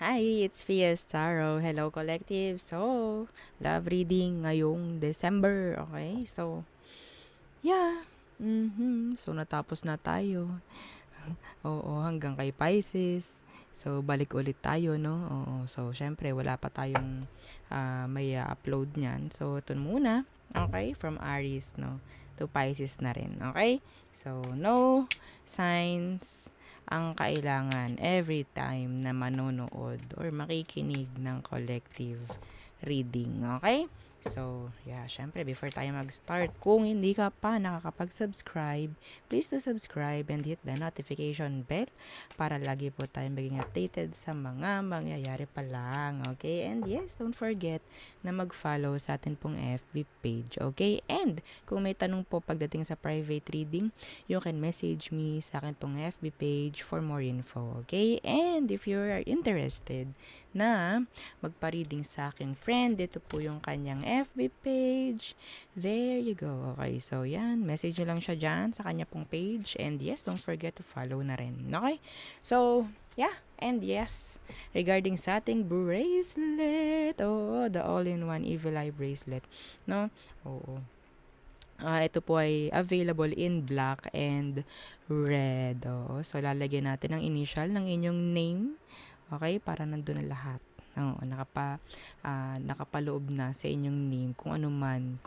Hi, it's Fias Taro. Hello, collective. So, love reading ngayong December. Okay? So, yeah. So, natapos na tayo. Oo, hanggang kay Pisces. So, balik ulit tayo, no? Oo. So, syempre, wala pa tayong may upload niyan. So, ito muna. Okay? From Aries, no? To Pisces na rin. Okay? So, no signs ang kailangan every time na manonood or makikinig ng collective reading. Okay? So, yeah, syempre, before tayo mag-start, kung hindi ka pa nakakapag-subscribe, please do subscribe and hit the notification bell para lagi po tayo maging updated sa mga mangyayari pa lang. Okay? And yes, don't forget na mag-follow sa atin pong FB page. Okay? And kung may tanong po pagdating sa private reading, you can message me sa akin pong FB page for more info. Okay? And if you are interested na magpa-reading sa akin friend, ito po yung kanyang FB page. There you go. Okay, so yan. Message nyo lang siya dyan sa kanya pong page. And yes, don't forget to follow na rin. Okay? So, yeah. And yes, regarding sa ating bracelet. Oh, the all-in-one Evil Eye bracelet. No? Oo. Ito po ay available in black and red. Oh. So, lalagyan natin ang initial ng inyong name. Okay? Para nandun na lahat. Oo, nakapaloob na sa inyong name kung ano mang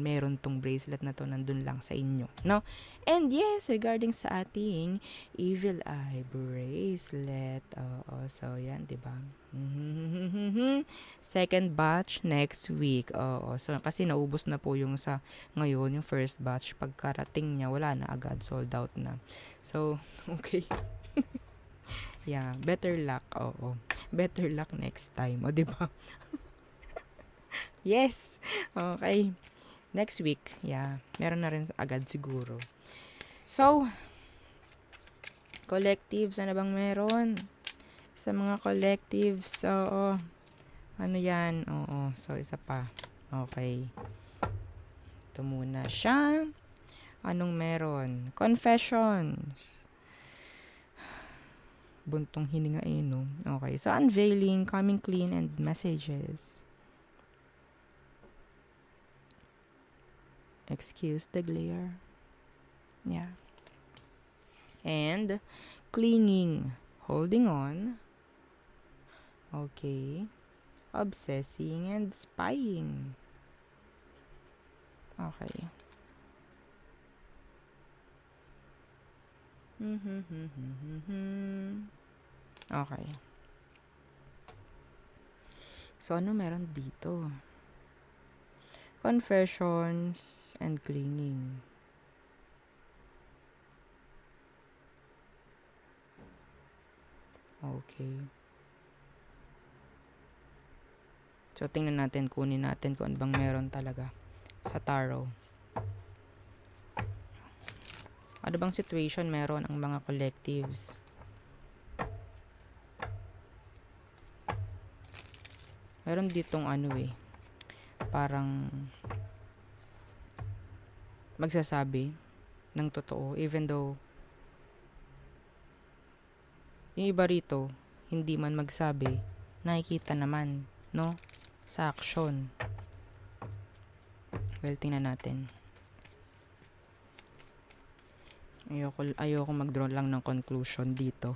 meron tong bracelet na to nandun lang sa inyo, no? And yes, regarding sa ating Evil Eye bracelet, so yan, di ba? Second batch next week. Oo, so kasi naubos na po yung sa ngayon, yung first batch. Pagkarating niya, wala na agad, sold out na. So, okay. Yeah, better luck. Oo. Better luck next time. O, di ba? Yes. Okay. Next week. Yeah. Meron na rin agad siguro. So, collectives. Ano bang meron? Sa mga collectives. Oo. Ano yan? Oo. So, isa pa. Okay. Ito muna siya. Anong meron? Confessions. Buntong hininga no? Okay. So, unveiling, coming clean, and messages. Excuse the glare. Yeah. And clinging, holding on. Okay. Obsessing and spying. Okay. Okay. So, ano meron dito? Confessions and clinging. Okay. So, tingnan natin, kunin natin kung ano bang meron talaga sa tarot. Ano bang situation meron ang mga collectives? Meron ditong ano parang magsasabi ng totoo even though yung iba rito hindi man magsabi, nakikita naman, no? Sa action. Well, tingnan natin. Ayoko mag-draw lang ng conclusion dito.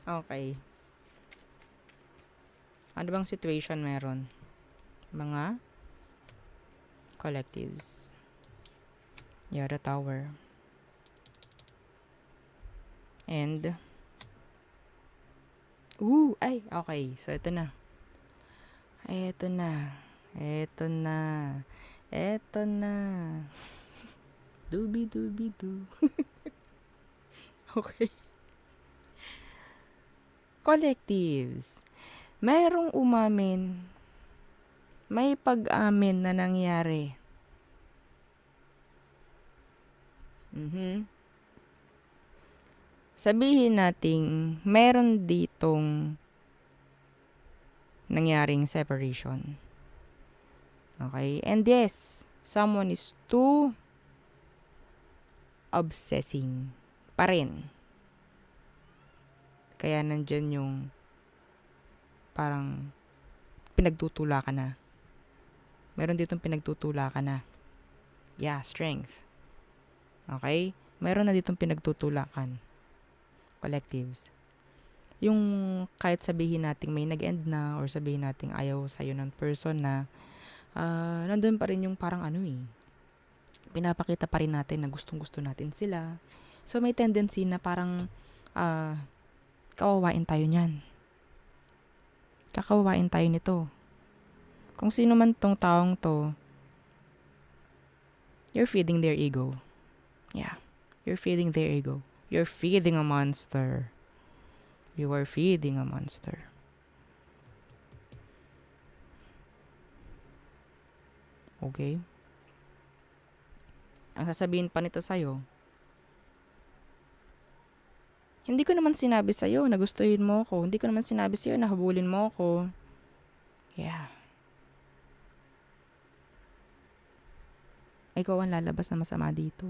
Okay. Ano bang situation meron? Mga collectives. Yeah, the tower. And ay, okay. So, ito na. Ito na. Ito na. Ito na. Doobie-doobie-doo. Okay. Collectives. Merong umamin. May pag-amin na nangyari. Sabihin nating meron ditong nangyaring separation. Okay? And yes, someone is too obsessing pa rin. Kaya nandyan yung parang pinagtutula ka na. Meron ditong pinagtutula ka na. Yeah, strength. Okay? Meron na ditong pinagtutulakan. Collectives. Yung kahit sabihin nating may nag-end na or sabihin nating ayaw sa'yo ng person na nandun pa rin yung parang pinapakita pa rin natin na gustong-gusto natin sila. So, may tendency na parang kawawain tayo niyan. Kakawawain tayo nito. Kung sino man tong taong to, you're feeding their ego. Yeah. You're feeding their ego. You're feeding a monster. You are feeding a monster. Okay? Ang sasabihin pa nito sa'yo, hindi ko naman sinabi sa'yo na gustuhin mo ako. Hindi ko naman sinabi sa'yo na habulin mo ako. Yeah. Ikaw ang lalabas na masama dito.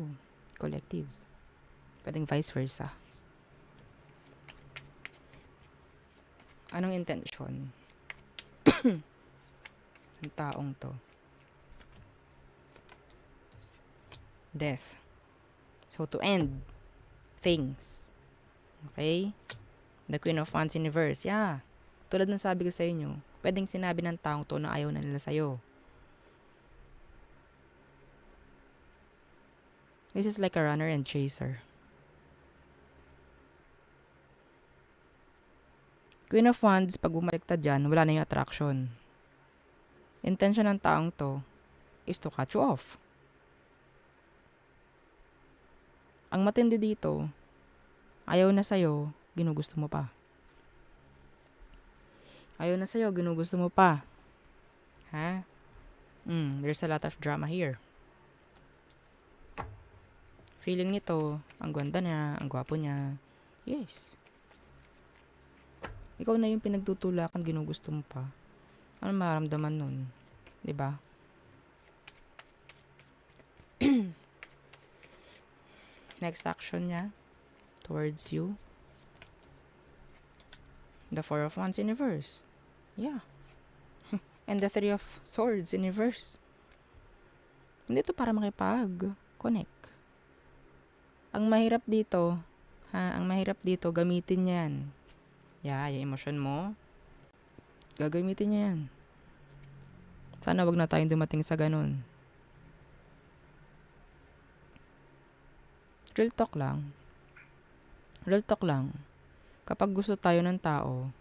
Collectives. Pwedeng vice versa. Anong intention ng taong to? Death. So, to end things. Okay? The Queen of Wands in reverse. Yeah. Tulad ng sabi ko sa inyo, pwedeng sinabi ng taong to na ayaw na nila sa'yo. This is like a runner and chaser. Queen of Wands, pag bumaliktad dyan, wala na yung attraction. Intention ng taong to is to cut you off. Ang matindi dito, ayaw na sa'yo, ginugusto mo pa. Ayaw na sa'yo, ginugusto mo pa. Ha? There's a lot of drama here. Feeling nito, ang ganda niya, ang gwapo niya. Yes. Ikaw na yung pinagtutulakan, ginugusto mo pa. Ano maramdaman nun? Diba? Next action niya towards you. The Four of Wands in reverse. Yeah. And the Three of Swords in reverse. Hindi to para makipag-connect. Ang mahirap dito, gamitin yan. Yeah, yung emosyon mo, gagamitin niya yan. Sana wag na tayong dumating sa ganun. Real talk lang. Kapag gusto tayo ng tao,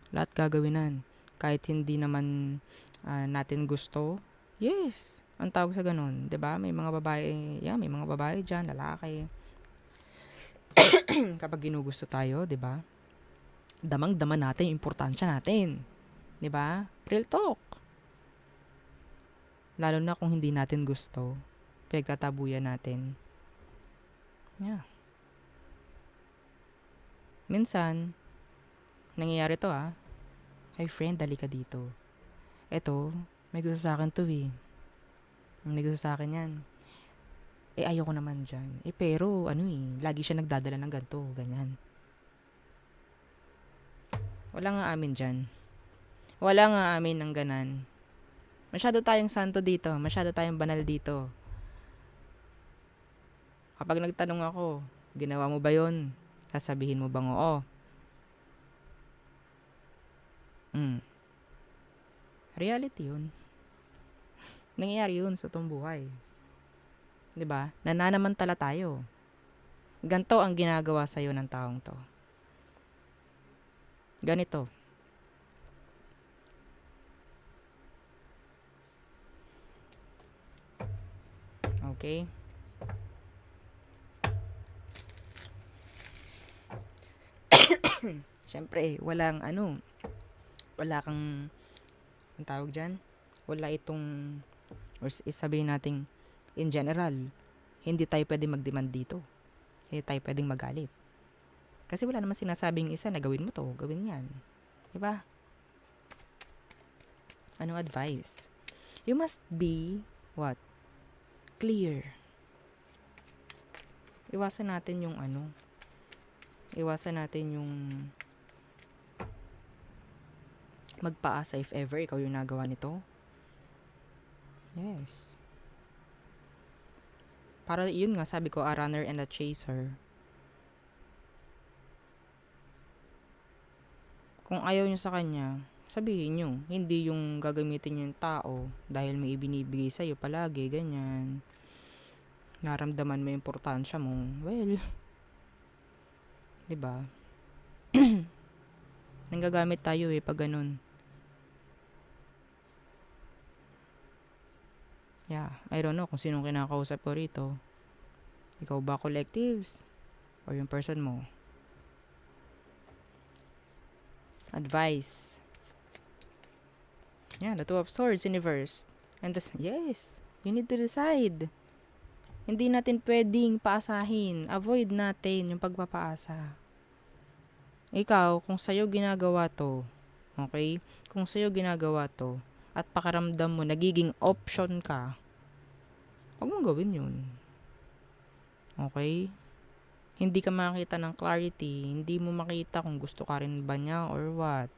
lahat gagawinan. Kahit hindi naman natin gusto, yes, ang tawag sa ganun. 'Di ba? May mga babae dyan, lalaki. Kapag ginugusto tayo, 'di ba? Damang-dama natin yung importansya natin. 'Di ba? Real talk. Lalo na kung hindi natin gusto, pinagtatabuyan natin. Yeah. Minsan, nangyayari to Hey friend, dali ka dito. Eto, may gusto sa akin to May gusto sa akin yan. Ayoko naman dyan. Pero lagi siya nagdadala ng ganito, ganyan. Wala nga amin dyan. Wala nga amin ng ganan. Masyado tayong santo dito. Masyado tayong banal dito. Kapag nagtanong ako, ginawa mo ba yon? Sasabihin mo bang oo? Reality yun. Nangyayari yun sa tong buhay. 'Di ba? Nananamantala tayo. Ganto ang ginagawa sa iyo ng taong to. Ganito. Okay? Siyempre, wala kang, ang tawag dyan, wala itong, or sabihin natin, in general, hindi tayo pwedeng mag-demand dito. Hindi tayo pwedeng magalit. Kasi wala naman sinasabing isa na gawin mo to, gawin yan. Diba? Anong advice? You must be, what? Clear. Iwasan natin yung magpaasa if ever ikaw yung nagawa nito. Yes. Para yun nga, sabi ko, a runner and a chaser. Kung ayaw nyo sa kanya, sabihin nyo. Hindi yung gagamitin yung tao dahil may ibinibigay sa'yo palagi, ganyan. Naramdaman mo yung importansya mo. Well, diba? Nanggagamit tayo pag ganun. Yeah, I don't know kung sinong kinakausap ko rito. Ikaw ba, collectives? Or yung person mo? Advice. Yeah, the Two of Swords, Universe. And yes, you need to decide. Hindi natin pwedeng paasahin. Avoid natin yung pagpapaasa. Ikaw, kung sa'yo ginagawa to, okay? Kung sa'yo ginagawa to, at pakaramdam mo, nagiging option ka, huwag mong gawin yun. Okay? Hindi ka makita ng clarity, hindi mo makita kung gusto ka rin ba niya or what.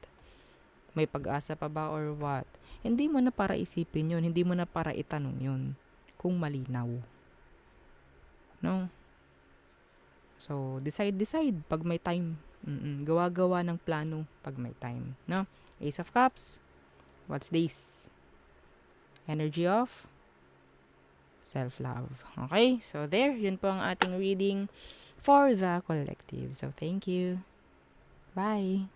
May pag-asa pa ba or what. Hindi mo na para isipin yun, hindi mo na para itanong yun kung malinaw. No? So, decide pag may time. Gawa-gawa ng plano pag may time. No? Ace of Cups. What's this? Energy of self-love. Okay? So, there. Yun po ang ating reading for the collective. So, thank you. Bye.